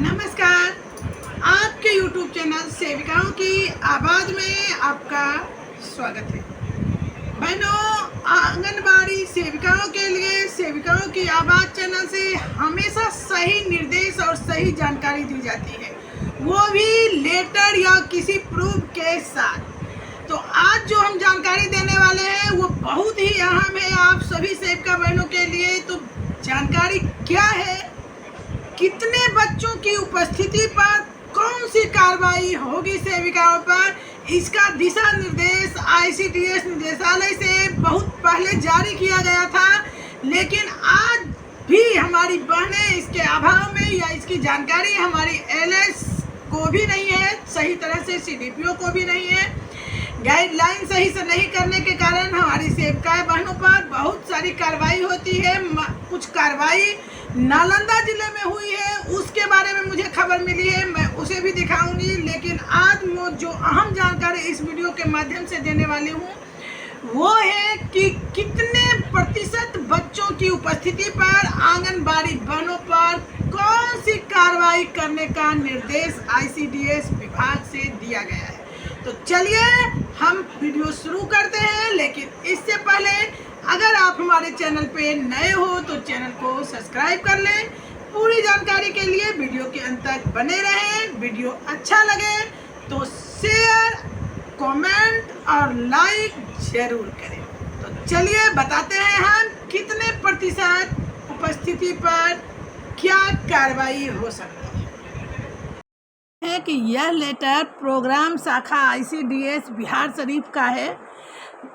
नमस्कार। आपके YouTube channel सेविकाओं की आवाज़ में आपका स्वागत है। बहनों, आंगनबाड़ी सेविकाओं के लिए सेविकाओं की आवाज़ चैनल से हमेशा सही निर्देश और सही जानकारी दी जाती है, वो भी लेटर या किसी प्रूफ के साथ। तो आज जो हम जानकारी देने वाले हैं वो बहुत ही अहम है आप सभी सेविका बहनों के लिए। तो जानकारी क्या है, कितने बच्चों की उपस्थिति पर कौन सी कार्रवाई होगी सेविकाओं पर, इसका दिशा निर्देश ICDS निदेशालय से बहुत पहले जारी किया गया था, लेकिन आज भी हमारी बहनें इसके अभाव में या इसकी जानकारी हमारी LS को भी नहीं है, सही तरह से CDPO को भी नहीं है। गाइडलाइन सही से नहीं करने के कारण हमारी सेविकाएं बहनों पर बहुत सारी कार्रवाई होती है। कुछ कार्रवाई नालंदा जिले में हुई है, उसके बारे में मुझे खबर मिली है, मैं उसे भी दिखाऊंगी। लेकिन आज मैं जो अहम जानकारी इस वीडियो के माध्यम से देने वाली हूँ वो है कि कितने प्रतिशत बच्चों की उपस्थिति पर आंगनबाड़ी बहनों पर कौन सी कार्रवाई करने का निर्देश ICDS विभाग से दिया गया है। तो चलिए हम वीडियो शुरू करते हैं, लेकिन इससे पहले अगर आप हमारे चैनल पे नए हो तो चैनल को सब्सक्राइब कर लें। पूरी जानकारी के लिए वीडियो के अंत तक बने रहें। वीडियो अच्छा लगे तो शेयर, कमेंट और लाइक जरूर करें। तो चलिए बताते हैं हम कितने प्रतिशत उपस्थिति पर क्या कार्रवाई हो सकती है। कि यह लेटर प्रोग्राम शाखा ICDS बिहार शरीफ का है,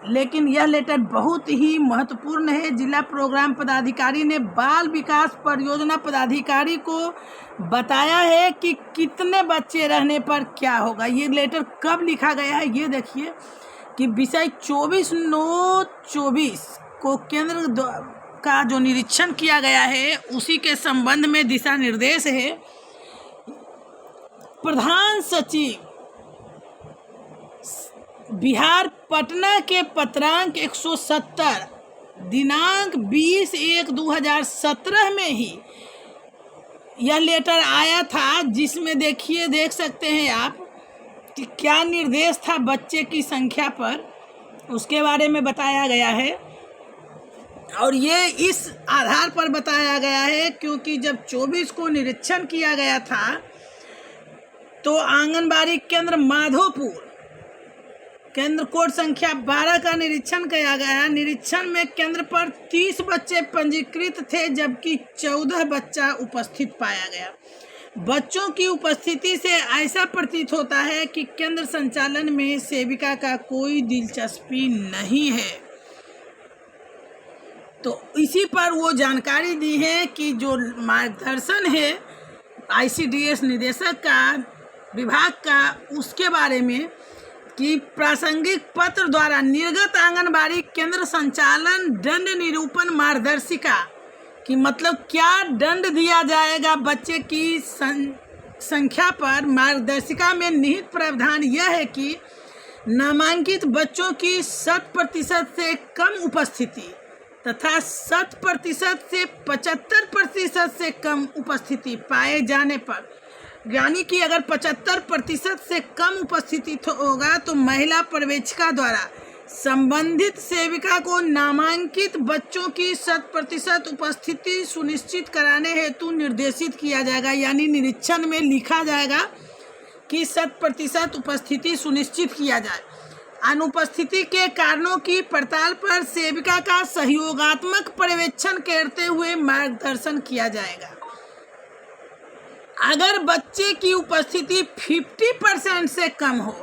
लेकिन यह लेटर बहुत ही महत्वपूर्ण है। जिला प्रोग्राम पदाधिकारी ने बाल विकास परियोजना पदाधिकारी को बताया है कि कितने बच्चे रहने पर क्या होगा। ये लेटर कब लिखा गया है ये देखिए कि विषय 24/9/24 को केंद्र का जो निरीक्षण किया गया है उसी के संबंध में दिशा निर्देश है। प्रधान सचिव बिहार पटना के पत्रांक 170 दिनांक 20/1/2017 में ही यह लेटर आया था, जिसमें देख सकते हैं आप कि क्या निर्देश था बच्चे की संख्या पर, उसके बारे में बताया गया है। और ये इस आधार पर बताया गया है क्योंकि जब 24 को निरीक्षण किया गया था तो आंगनबाड़ी केंद्र माधोपुर केंद्र कोड संख्या 12 का निरीक्षण किया गया। निरीक्षण में केंद्र पर 30 बच्चे पंजीकृत थे, जबकि 14 बच्चा उपस्थित पाया गया। बच्चों की उपस्थिति से ऐसा प्रतीत होता है कि केंद्र संचालन में सेविका का कोई दिलचस्पी नहीं है। तो इसी पर वो जानकारी दी है कि जो मार्गदर्शन है ICDS निदेशक का विभाग का, उसके बारे में कि प्रासंगिक पत्र द्वारा निर्गत आंगनबाड़ी केंद्र संचालन दंड निरूपण मार्गदर्शिका कि मतलब क्या दंड दिया जाएगा बच्चे की संख्या पर। मार्गदर्शिका में निहित प्रावधान यह है कि नामांकित बच्चों की 100% से कम उपस्थिति तथा 100% से 75% से कम उपस्थिति पाए जाने पर, यानी कि अगर 75% से कम उपस्थिति होगा तो महिला पर्यवेक्षिका द्वारा संबंधित सेविका को नामांकित बच्चों की 100% उपस्थिति सुनिश्चित कराने हेतु निर्देशित किया जाएगा। यानी निरीक्षण में लिखा जाएगा कि 100% उपस्थिति सुनिश्चित किया जाए। अनुपस्थिति के कारणों की पड़ताल पर सेविका का सहयोगात्मक पर्यवेक्षण करते हुए मार्गदर्शन किया जाएगा। अगर बच्चे की उपस्थिति 50% से कम हो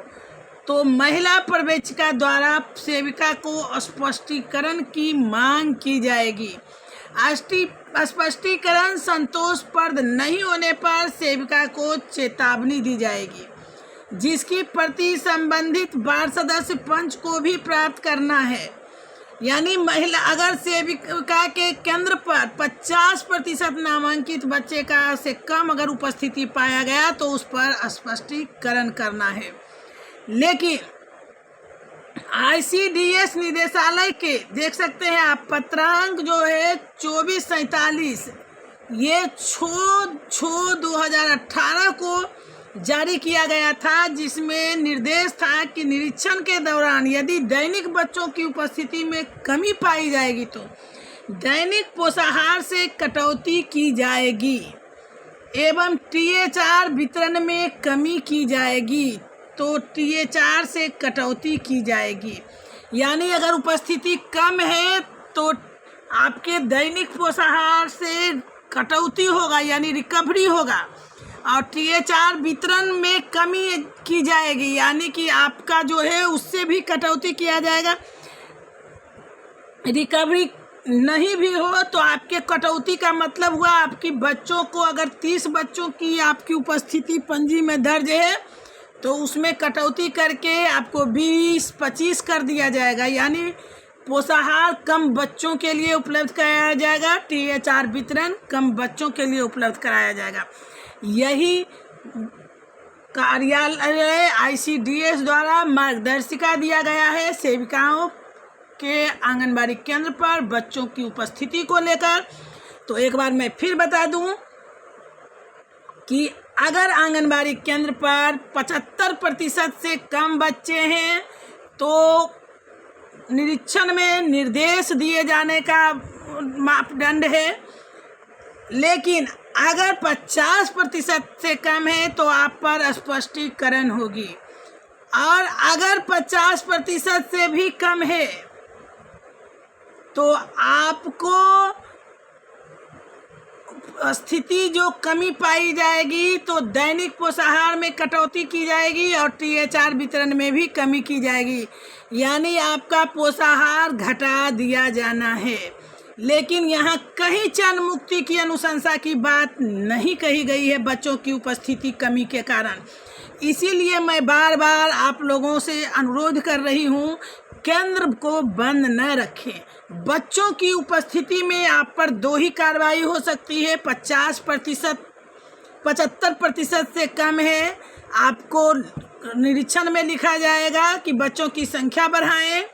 तो महिला पर्यवेक्षिका द्वारा सेविका को स्पष्टीकरण की मांग की जाएगी। स्पष्टीकरण संतोषप्रद नहीं होने पर सेविका को चेतावनी दी जाएगी, जिसकी प्रति संबंधित वार्ड सदस्य पंच को भी प्राप्त करना है। यानी महिला अगर सेविका के केंद्र पर 50% नामांकित बच्चे का से कम अगर उपस्थिति पाया गया तो उस पर स्पष्टीकरण करना है। लेकिन ICDS निदेशालय के देख सकते हैं आप पत्रांक जो है 24/47 ये 2018 को जारी किया गया था, जिसमें निर्देश था कि निरीक्षण के दौरान यदि दैनिक बच्चों की उपस्थिति में कमी पाई जाएगी तो दैनिक पोषाहार से कटौती की जाएगी एवं THR वितरण में कमी की जाएगी। तो THR से कटौती की जाएगी, यानी अगर उपस्थिति कम है तो आपके दैनिक पोषाहार से कटौती होगा, यानी रिकवरी होगा, और THR वितरण में कमी की जाएगी, यानी कि आपका जो है उससे भी कटौती किया जाएगा। रिकवरी नहीं भी हो तो आपके कटौती का मतलब हुआ आपकी बच्चों को, अगर 30 बच्चों की आपकी उपस्थिति पंजी में दर्ज है तो उसमें कटौती करके आपको 20-25 कर दिया जाएगा, यानी पोषाहार कम बच्चों के लिए उपलब्ध कराया जाएगा, THR वितरण कम बच्चों के लिए उपलब्ध कराया जाएगा। यही कार्यालय ICDS द्वारा मार्गदर्शिका दिया गया है सेविकाओं के आंगनबाड़ी केंद्र पर बच्चों की उपस्थिति को लेकर। तो एक बार मैं फिर बता दूं कि अगर आंगनबाड़ी केंद्र पर 75% से कम बच्चे हैं तो निरीक्षण में निर्देश दिए जाने का मापदंड है, लेकिन अगर 50% से कम है तो आप पर स्पष्टीकरण होगी, और अगर 50% से भी कम है तो आपको स्थिति जो कमी पाई जाएगी तो दैनिक पोषाहार में कटौती की जाएगी और THR वितरण में भी कमी की जाएगी, यानी आपका पोषाहार घटा दिया जाना है। लेकिन यहाँ कहीं चयन मुक्ति की अनुशंसा की बात नहीं कही गई है बच्चों की उपस्थिति कमी के कारण। इसीलिए मैं बार बार आप लोगों से अनुरोध कर रही हूँ, केंद्र को बंद न रखें। बच्चों की उपस्थिति में आप पर 2 ही कार्रवाई हो सकती है। 75% से कम है, आपको निरीक्षण में लिखा जाएगा कि बच्चों की संख्या बढ़ाएं।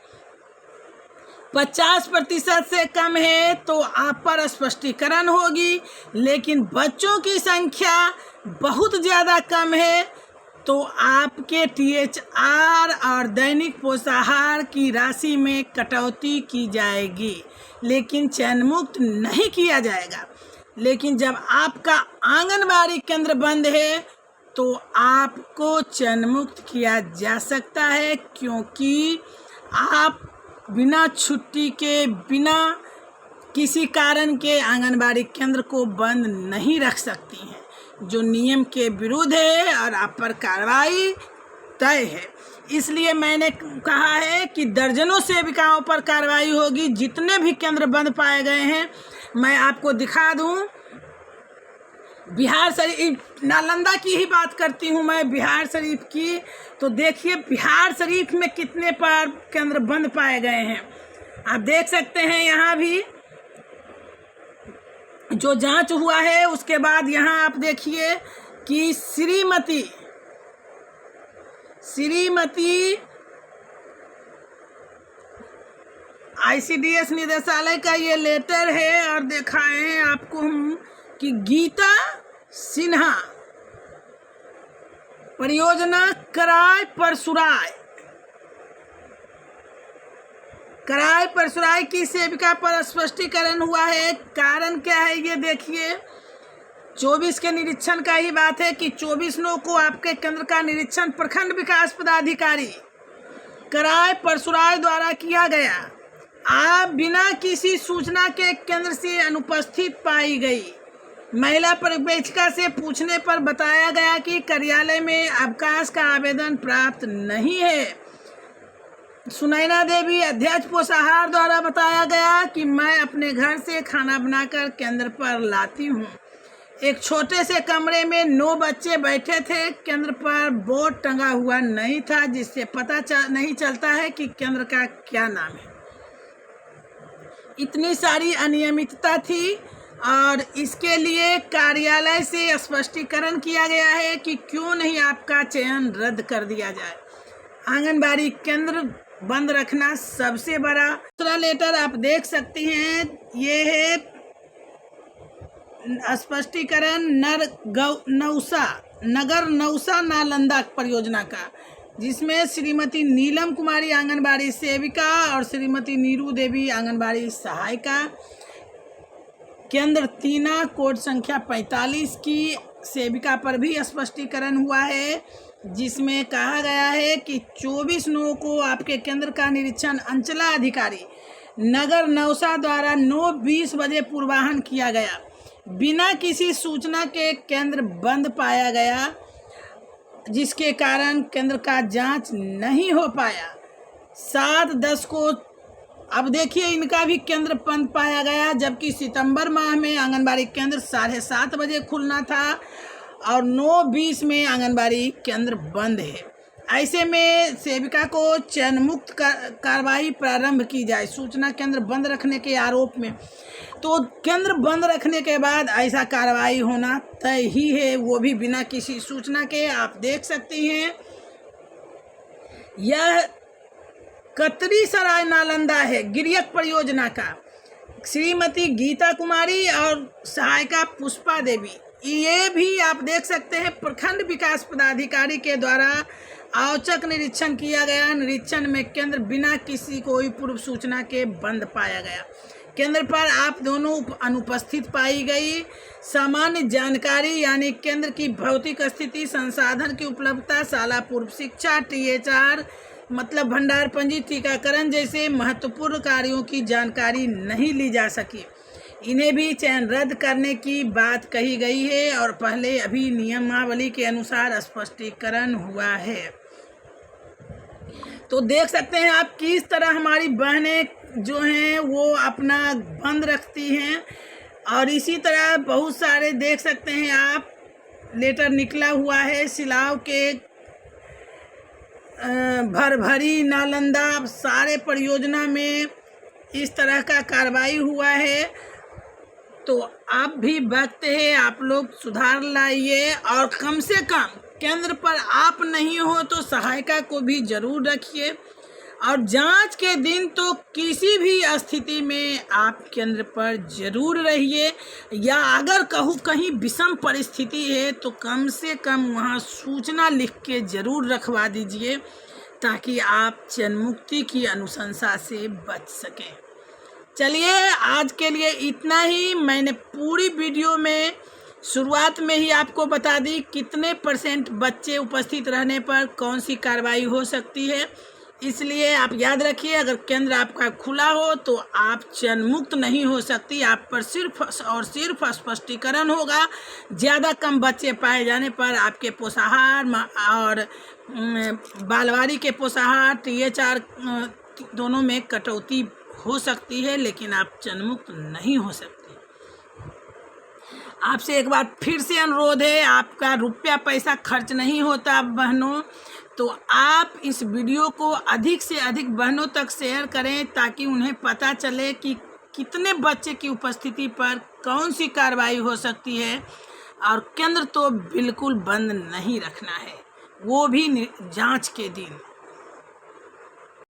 50% से कम है तो आप पर स्पष्टीकरण होगी, लेकिन बच्चों की संख्या बहुत ज़्यादा कम है तो आपके THR और दैनिक पोषाहार की राशि में कटौती की जाएगी, लेकिन चयन मुक्त नहीं किया जाएगा। लेकिन जब आपका आंगनबाड़ी केंद्र बंद है तो आपको चयन मुक्त किया जा सकता है, क्योंकि आप बिना छुट्टी के, बिना किसी कारण के आंगनबाड़ी केंद्र को बंद नहीं रख सकती हैं, जो नियम के विरुद्ध है और आप पर कार्रवाई तय है। इसलिए मैंने कहा है कि दर्जनों सेविकाओं पर कार्रवाई होगी। जितने भी केंद्र बंद पाए गए हैं, मैं आपको दिखा दूं, बिहार शरीफ, नालंदा की ही बात करती हूं मैं, बिहार शरीफ की। तो देखिए बिहार शरीफ में कितने पर केंद्र बंद पाए गए हैं, आप देख सकते हैं। यहाँ भी जो जांच हुआ है उसके बाद यहाँ आप देखिए कि श्रीमती ICDS निदेशालय का ये लेटर है, और दिखाएं आपको हम कि गीता सिन्हा परियोजना कराय परसुराय की सेविका पर स्पष्टीकरण हुआ है। कारण क्या है ये देखिए, 24 के निरीक्षण का ही बात है कि 24/9 को आपके केंद्र का निरीक्षण प्रखंड विकास पदाधिकारी कराय परसुराय द्वारा किया गया। आप बिना किसी सूचना के केंद्र से अनुपस्थित पाई गई। महिला पर्यवेक्षिका से पूछने पर बताया गया कि कार्यालय में अवकाश का आवेदन प्राप्त नहीं है। सुनैना देवी अध्यक्ष पोषाहार द्वारा बताया गया कि मैं अपने घर से खाना बनाकर केंद्र पर लाती हूँ। एक छोटे से कमरे में 9 बच्चे बैठे थे। केंद्र पर बोर्ड टंगा हुआ नहीं था, जिससे पता नहीं चलता है कि केंद्र का क्या नाम है। इतनी सारी अनियमितता थी और इसके लिए कार्यालय से स्पष्टीकरण किया गया है कि क्यों नहीं आपका चयन रद्द कर दिया जाए। आंगनबाड़ी केंद्र बंद रखना सबसे बड़ा। दूसरा लेटर आप देख सकती हैं, ये है स्पष्टीकरण नगर नौसा नालंदा परियोजना का, जिसमें श्रीमती नीलम कुमारी आंगनबाड़ी सेविका और श्रीमती नीरू देवी आंगनबाड़ी सहायिका, केंद्र तीना कोड संख्या 45 की सेविका पर भी स्पष्टीकरण हुआ है, जिसमें कहा गया है कि 24/9 को आपके केंद्र का निरीक्षण अंचला अधिकारी नगर नौसा द्वारा 9:20 बजे पूर्वाह्न किया गया। बिना किसी सूचना के केंद्र बंद पाया गया, जिसके कारण केंद्र का जांच नहीं हो पाया। 7/10 को अब देखिए इनका भी केंद्र बंद पाया गया, जबकि सितंबर माह में आंगनबाड़ी केंद्र 7:30 बजे खुलना था और 9:20 में आंगनबाड़ी केंद्र बंद है। ऐसे में सेविका को चयन मुक्त कार्रवाई प्रारंभ की जाए सूचना केंद्र बंद रखने के आरोप में। तो केंद्र बंद रखने के बाद ऐसा कार्रवाई होना तय ही है, वो भी बिना किसी सूचना के। आप देख सकती हैं यह कतरी सराय नालंदा है गिरियक परियोजना का, श्रीमती गीता कुमारी और सहायिका पुष्पा देवी। ये भी आप देख सकते हैं प्रखंड विकास पदाधिकारी के द्वारा औचक निरीक्षण किया गया। निरीक्षण में केंद्र बिना किसी कोई पूर्व सूचना के बंद पाया गया। केंद्र पर आप दोनों अनुपस्थित पाई गई। सामान्य जानकारी यानी केंद्र की भौतिक स्थिति, संसाधन की उपलब्धता, शाला पूर्व शिक्षा, THR मतलब भंडार पंजी, टीकाकरण जैसे महत्वपूर्ण कार्यों की जानकारी नहीं ली जा सकी। इन्हें भी चयन रद्द करने की बात कही गई है और पहले अभी नियमावली के अनुसार स्पष्टीकरण हुआ है। तो देख सकते हैं आप किस तरह हमारी बहनें जो हैं वो अपना बंद रखती हैं। और इसी तरह बहुत सारे देख सकते हैं आप लेटर निकला हुआ है सिलाव के, भरभरी, नालंदा सारे परियोजना में इस तरह का कार्रवाई हुआ है। तो आप भी वक्त है आप लोग सुधार लाइए और कम से कम केंद्र पर आप नहीं हो तो सहायिका को भी जरूर रखिए। और जांच के दिन तो किसी भी स्थिति में आप केंद्र पर जरूर रहिए, या अगर कहूँ कहीं विषम परिस्थिति है तो कम से कम वहाँ सूचना लिख के जरूर रखवा दीजिए, ताकि आप चयन मुक्ति की अनुशंसा से बच सकें। चलिए आज के लिए इतना ही। मैंने पूरी वीडियो में शुरुआत में ही आपको बता दी कितने % बच्चे उपस्थित रहने पर कौन सी कार्रवाई हो सकती है। इसलिए आप याद रखिए अगर केंद्र आपका खुला हो तो आप चयन मुक्त नहीं हो सकती, आप पर सिर्फ और सिर्फ स्पष्टीकरण होगा। ज़्यादा कम बच्चे पाए जाने पर आपके पोषाहार और बालवाड़ी के पोषाहार THR दोनों में कटौती हो सकती है, लेकिन आप चयन मुक्त नहीं हो सकते। आपसे एक बार फिर से अनुरोध है, आपका रुपया पैसा खर्च नहीं होता बहनों, तो आप इस वीडियो को अधिक से अधिक बहनों तक शेयर करें ताकि उन्हें पता चले कि कितने बच्चे की उपस्थिति पर कौन सी कार्रवाई हो सकती है। और केंद्र तो बिल्कुल बंद नहीं रखना है, वो भी जांच के दिन।